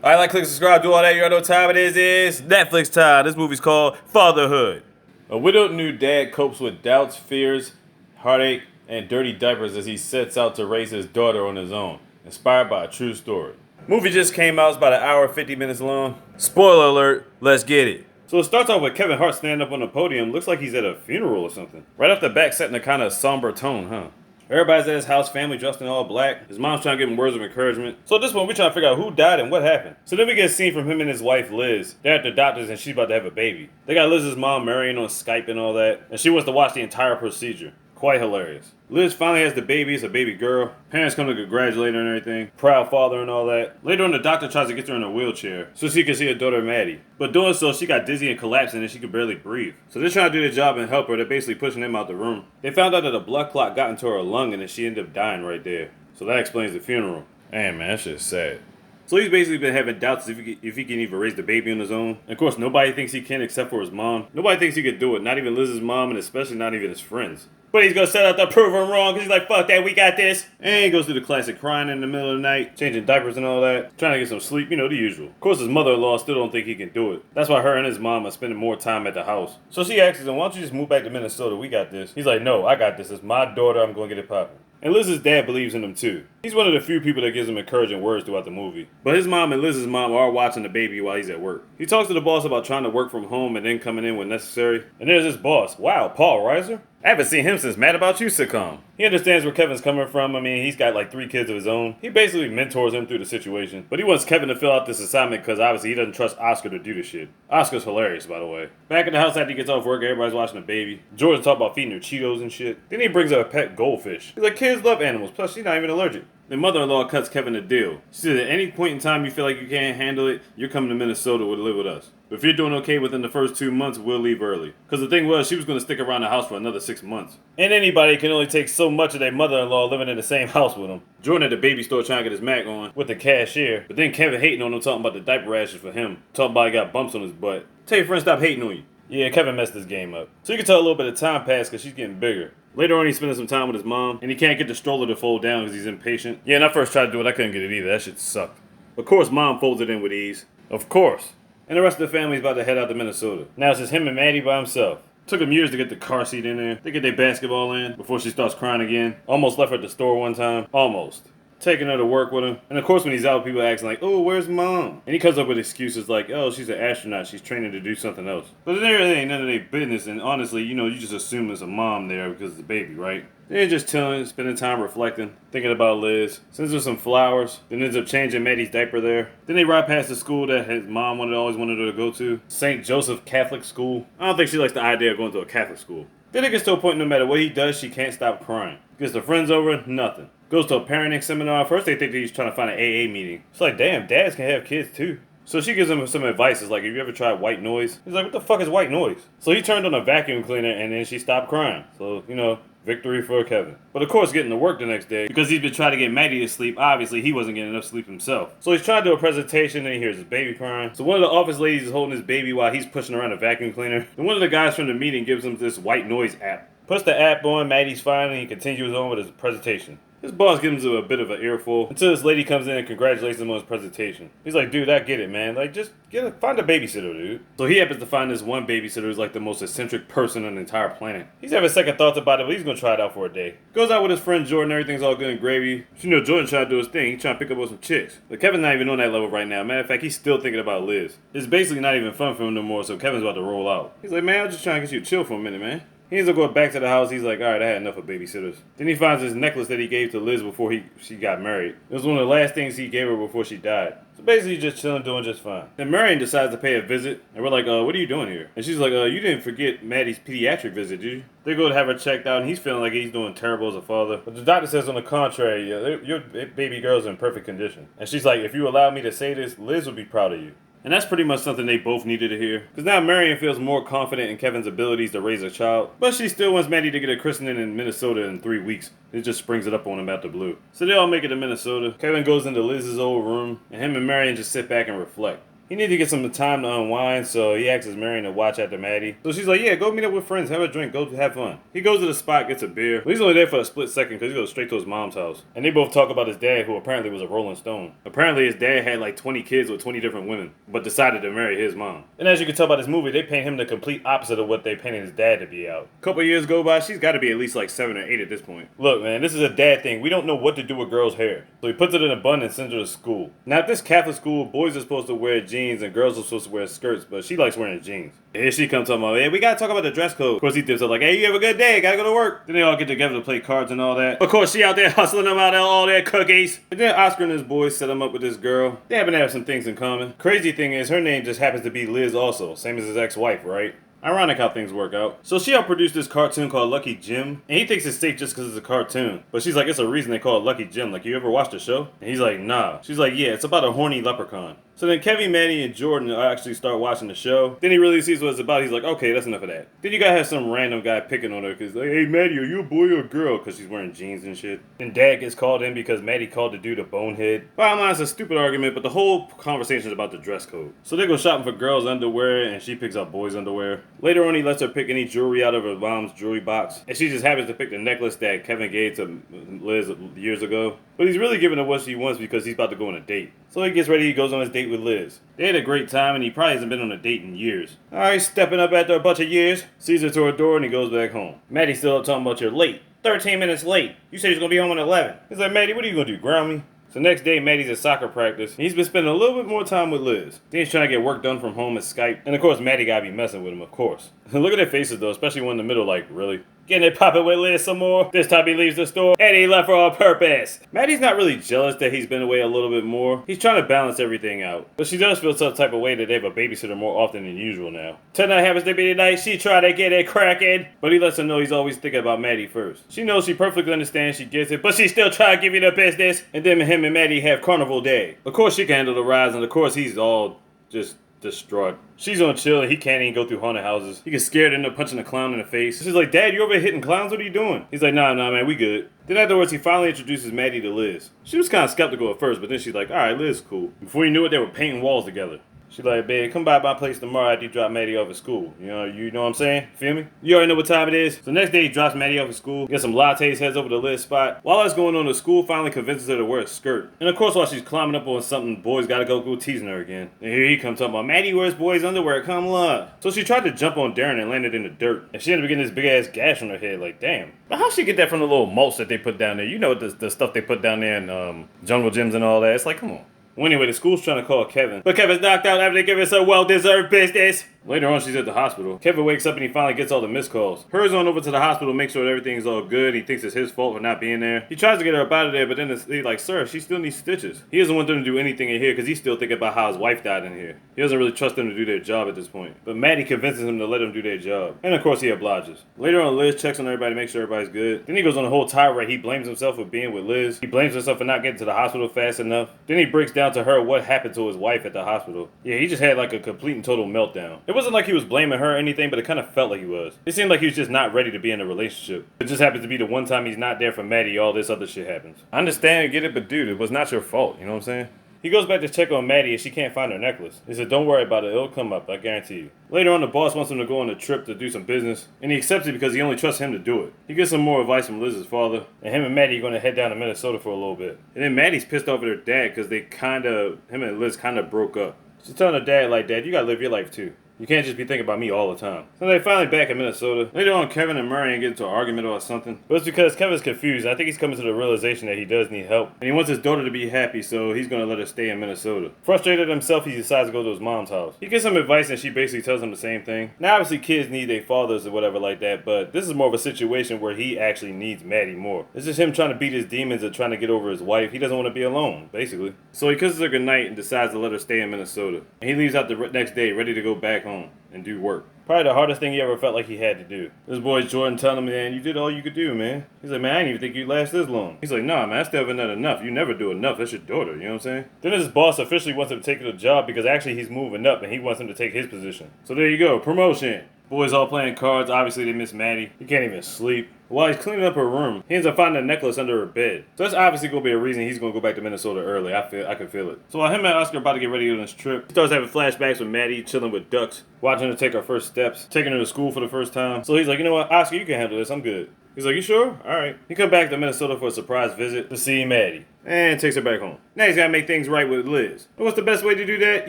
I like, click, subscribe, do all that. You already know what time it is. It's Netflix time. This movie's called Fatherhood. A widowed new dad copes with doubts, fears, heartache, and dirty diapers as he sets out to raise his daughter on his own, inspired by a true story. Movie just came out. It's about an hour, 50 minutes long. Spoiler alert. Let's get it. So it starts off with Kevin Hart standing up on the podium. Looks like he's at a funeral or something. Right off the back, setting a kind of somber tone, huh? Everybody's at his house, family dressed in all black. His mom's trying to give him words of encouragement. So at this point, we're trying to figure out who died and what happened. So then we get a scene from him and his wife, Liz. They're at the doctor's and she's about to have a baby. They got Liz's mom, Marion, on Skype and all that. And she wants to watch the entire procedure. Quite hilarious. Liz finally has the baby. It's a baby girl. Parents come to congratulate her and everything. Proud father and all that. Later on, the doctor tries to get her in a wheelchair so she can see her daughter Maddie. But doing so, she got dizzy and collapsing and she could barely breathe. So they're trying to do their job and help her. They're basically pushing him out the room. They found out that a blood clot got into her lung and then she ended up dying right there. So that explains the funeral. Damn, man, that shit's sad. So he's basically been having doubts if he can even raise the baby on his own. And of course, nobody thinks he can except for his mom. Nobody thinks he could do it, not even Liz's mom and especially not even his friends. But he's gonna set out to prove him wrong because he's like, fuck that, we got this. And he goes through the classic crying in the middle of the night, changing diapers and all that, trying to get some sleep, you know, the usual. Of course, his mother-in-law still don't think he can do it. That's why her and his mom are spending more time at the house. So she asks him, why don't you just move back to Minnesota? We got this. He's like, no, I got this. It's my daughter. I'm gonna get it popping. And Liz's dad believes in him too. He's one of the few people that gives him encouraging words throughout the movie. But his mom and Liz's mom are watching the baby while he's at work. He talks to the boss about trying to work from home and then coming in when necessary. And there's his boss. Wow, Paul Reiser? I haven't seen him since Mad About You sitcom. He understands where Kevin's coming from. I mean, he's got like 3 kids of his own. He basically mentors him through the situation. But he wants Kevin to fill out this assignment because obviously he doesn't trust Oscar to do the shit. Oscar's hilarious, by the way. Back in the house after he gets off work, everybody's watching the baby. Jordan's talking about feeding her Cheetos and shit. Then he brings up a pet goldfish. He's like, kids love animals, plus she's not even allergic. The mother-in-law cuts Kevin a deal. She said, at any point in time you feel like you can't handle it, you're coming to Minnesota to live with us. But if you're doing okay within the first 2 months, we'll leave early. Because the thing was, she was going to stick around the house for another 6 months. And anybody can only take so much of their mother-in-law living in the same house with them. Jordan at the baby store trying to get his Mac on with the cashier. But then Kevin hating on him, talking about the diaper rashes for him. Talking about he got bumps on his butt. Tell your friend stop hating on you. Yeah, Kevin messed this game up. So you can tell a little bit of time passed because she's getting bigger. Later on, he's spending some time with his mom, and he can't get the stroller to fold down because he's impatient. Yeah, and I first tried to do it, I couldn't get it either. That shit sucked. Of course, mom folds it in with ease. Of course. And the rest of the family's about to head out to Minnesota. Now it's just him and Maddie by himself. Took him years to get the car seat in there. They get their basketball in before she starts crying again. Almost left her at the store one time. Almost. Taking her to work with him. And of course when he's out, people asking like, oh, where's mom? And he comes up with excuses like, oh, she's an astronaut. She's training to do something else. But it really ain't none of their business. And honestly, you know, you just assume there's a mom there because it's a baby, right? They're just chilling, spending time reflecting, thinking about Liz. Sends her some flowers, then ends up changing Maddie's diaper there. Then they ride past the school that his mom always wanted her to go to. St. Joseph Catholic School. I don't think she likes the idea of going to a Catholic school. Then it gets to a point no matter what he does, she can't stop crying. Gets the friends over, nothing. Goes to a parenting seminar. First they think that he's trying to find an AA meeting. It's like, damn, dads can have kids too. So she gives him some advice. It's like, have you ever tried white noise? He's like, what the fuck is white noise? So he turned on a vacuum cleaner and then she stopped crying. So, you know, victory for Kevin. But of course, getting to work the next day, because he's been trying to get Maddie to sleep, obviously he wasn't getting enough sleep himself. So he's trying to do a presentation and he hears his baby crying. So one of the office ladies is holding his baby while he's pushing around a vacuum cleaner. And one of the guys from the meeting gives him this white noise app. Puts the app on, Maddie's fine, and he continues on with his presentation. His boss gives him a bit of an earful until this lady comes in and congratulates him on his presentation. He's like, dude, I get it, man. Like, just find a babysitter, dude. So he happens to find this one babysitter who's like the most eccentric person on the entire planet. He's having second thoughts about it, but he's gonna try it out for a day. Goes out with his friend Jordan, everything's all good and gravy. You know, Jordan trying to do his thing. He's trying to pick up on some chicks. But Kevin's not even on that level right now. Matter of fact, he's still thinking about Liz. It's basically not even fun for him no more, so Kevin's about to roll out. He's like, man, I'm just trying to get you to chill for a minute, man. He ends up going back to the house. He's like, all right, I had enough of babysitters. Then he finds his necklace that he gave to Liz before she got married. It was one of the last things he gave her before she died. So basically, just chilling, doing just fine. Then Marion decides to pay a visit, and we're like, what are you doing here? And she's like, you didn't forget Maddie's pediatric visit, did you? They go to have her checked out, and he's feeling like he's doing terrible as a father. But the doctor says on the contrary, your baby girl's in perfect condition. And she's like, if you allow me to say this, Liz will be proud of you. And that's pretty much something they both needed to hear. Because now Marion feels more confident in Kevin's abilities to raise a child. But she still wants Maddie to get a christening in Minnesota in 3 weeks. It just springs it up on him out the blue. So they all make it to Minnesota. Kevin goes into Liz's old room. And him and Marion just sit back and reflect. He needed to get some time to unwind, so he asks his Marion to watch after Maddie. So she's like, yeah, go meet up with friends, have a drink, go have fun. He goes to the spot, gets a beer, but he's only there for a split second because he goes straight to his mom's house. And they both talk about his dad, who apparently was a Rolling Stone. Apparently his dad had like 20 kids with 20 different women, but decided to marry his mom. And as you can tell by this movie, they paint him the complete opposite of what they painted his dad to be out. A couple years go by, she's got to be at least like 7 or 8 at this point. Look, man, this is a dad thing. We don't know what to do with girls' hair. So he puts it in a bun and sends her to school. Now, at this Catholic school, boys are supposed to wear jeans and girls are supposed to wear skirts, but she likes wearing jeans. And here she comes talking about, hey, we gotta talk about the dress code. Of course, he dips up like, hey, you have a good day, gotta go to work. Then they all get together to play cards and all that. Of course, she out there hustling them out of all their cookies. And then Oscar and his boys set him up with this girl. They happen to have some things in common. Crazy thing is, her name just happens to be Liz also, same as his ex-wife, right? Ironic how things work out. So she helped produce this cartoon called Lucky Jim, and he thinks it's safe just because it's a cartoon. But she's like, it's a reason they call it Lucky Jim. Like, you ever watched the show? And he's like, nah. She's like, yeah, it's about a horny leprechaun. So then Kevin, Maddie, and Jordan actually start watching the show. Then he really sees what it's about. He's like, okay, that's enough of that. Then you gotta have some random guy picking on her because like, hey, Maddie, are you a boy or a girl? Because she's wearing jeans and shit. Then Dad gets called in because Maddie called the dude a bonehead. Bottom line, it's a stupid argument, but the whole conversation is about the dress code. So they go shopping for girls' underwear, and she picks up boys' underwear. Later on, he lets her pick any jewelry out of her mom's jewelry box, and she just happens to pick the necklace that Kevin gave to Liz years ago. But he's really giving her what she wants because he's about to go on a date. So he gets ready, he goes on his date with Liz. They had a great time, and he probably hasn't been on a date in years. Alright, stepping up after a bunch of years, sees her to her door, and he goes back home. Maddie's still up talking about you're late. 13 minutes late. You said you're gonna be home at 11. He's like, Maddie, what are you gonna do, ground me? So next day, Maddie's at soccer practice, and he's been spending a little bit more time with Liz. Then he's trying to get work done from home at Skype. And of course, Maddie gotta be messing with him, of course. Look at their faces though, especially one in the middle, like, really? Getting it poppin' with Liz some more. This time he leaves the store, and he left for on purpose. Maddie's not really jealous that he's been away a little bit more. He's trying to balance everything out. But she does feel some type of way that they have a babysitter more often than usual now. Tonight happens to be the night she tried to get it cracking. But he lets her know he's always thinking about Maddie first. She knows she perfectly understands, she gets it, but she still trying to give you the business. And then him and Maddie have carnival day. Of course she can handle the rides, and of course he's all just distraught. She's on chill and he can't even go through haunted houses. He gets scared and end up punching a clown in the face. She's like, Dad, you over here hitting clowns? What are you doing? He's like, nah, man, we good. Then afterwards, he finally introduces Maddie to Liz. She was kind of skeptical at first, but then she's like, alright, Liz, cool. Before you knew it, they were painting walls together. She's like, babe, come by my place tomorrow after you drop Maddie off at school. You know what I'm saying? Feel me? You already know what time it is. So next day, he drops Maddie off at school, gets some lattes, heads over to Liz's spot. While that's going on, the school finally convinces her to wear a skirt. And of course, while she's climbing up on something, boys gotta go teasing her again. And here he comes talking about, Maddie wears boys' underwear, come on. So she tried to jump on Darren and landed in the dirt. And she ended up getting this big ass gash on her head, like, damn. But how'd she get that from the little mulch that they put down there? You know the stuff they put down there in jungle gyms and all that. It's like, come on. Well, anyway, the school's trying to call Kevin, but Kevin's knocked out after they give us a well-deserved business. Later on, she's at the hospital. Kevin wakes up and he finally gets all the missed calls. Hers on over to the hospital, make sure that everything's all good. He thinks it's his fault for not being there. He tries to get her up out of there, but then he's like, sir, she still needs stitches. He doesn't want them to do anything in here because he's still thinking about how his wife died in here. He doesn't really trust them to do their job at this point. But Maddie convinces him to let them do their job. And of course, he obliges. Later on, Liz checks on everybody to make sure everybody's good. Then he goes on a whole tirade. He blames himself for being with Liz. He blames himself for not getting to the hospital fast enough. Then he breaks down to her what happened to his wife at the hospital. Yeah, he just had like a complete and total meltdown. It wasn't like he was blaming her or anything, but it kind of felt like he was. It seemed like he was just not ready to be in a relationship. It just happens to be the one time he's not there for Maddie, all this other shit happens. I understand and get it, but dude, it was not your fault, you know what I'm saying? He goes back to check on Maddie and she can't find her necklace. He said, don't worry about it, it'll come up, I guarantee you. Later on, the boss wants him to go on a trip to do some business, and he accepts it because he only trusts him to do it. He gets some more advice from Liz's father, and him and Maddie are going to head down to Minnesota for a little bit. And then Maddie's pissed off at her dad because him and Liz kind of broke up. She's telling her dad, like, Dad, you gotta live your life too. You can't just be thinking about me all the time. So they're finally back in Minnesota. Later on, Kevin and Marion get into an argument about something. But it's because Kevin's confused. I think he's coming to the realization that he does need help. And he wants his daughter to be happy, so he's going to let her stay in Minnesota. Frustrated himself, he decides to go to his mom's house. He gets some advice and she basically tells him the same thing. Now, obviously, kids need their fathers or whatever like that, but this is more of a situation where he actually needs Maddie more. It's just him trying to beat his demons and trying to get over his wife. He doesn't want to be alone, basically. So he kisses her goodnight and decides to let her stay in Minnesota. And he leaves out the next day, ready to go back home and do work. Probably the hardest thing he ever felt like he had to do. This boy's Jordan telling him, man, you did all you could do, man. He's like, man, I didn't even think you'd last this long. He's like, nah, man, I still haven't done enough. You never do enough. That's your daughter, you know what I'm saying? Then his boss officially wants him to take the job because actually he's moving up and he wants him to take his position. So there you go, promotion. Boys all playing cards. Obviously, they miss Maddie. He can't even sleep. While he's cleaning up her room, he ends up finding a necklace under her bed. So that's obviously going to be a reason he's going to go back to Minnesota early. I can feel it. So while him and Oscar are about to get ready on this trip, he starts having flashbacks with Maddie chilling with ducks, watching her take her first steps, taking her to school for the first time. So he's like, you know what, Oscar, you can handle this. I'm good. He's like, you sure? All right. He comes back to Minnesota for a surprise visit to see Maddie and takes her back home. Now he's got to make things right with Liz. And what's the best way to do that?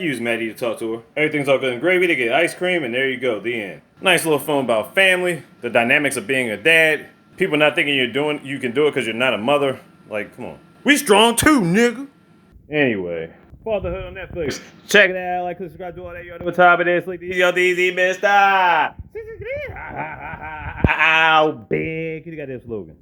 Use Maddie to talk to her. Everything's all good and gravy. They get ice cream, and there you go, the end. Nice little film about family, the dynamics of being a dad, people not thinking you can do it because you're not a mother. Like, come on. We strong too, nigga. Anyway, Fatherhood on Netflix. Check it out. Like, subscribe, do all that. You know what time it is. Sleep easy, easy, mister. Ow, big. You got that slogan.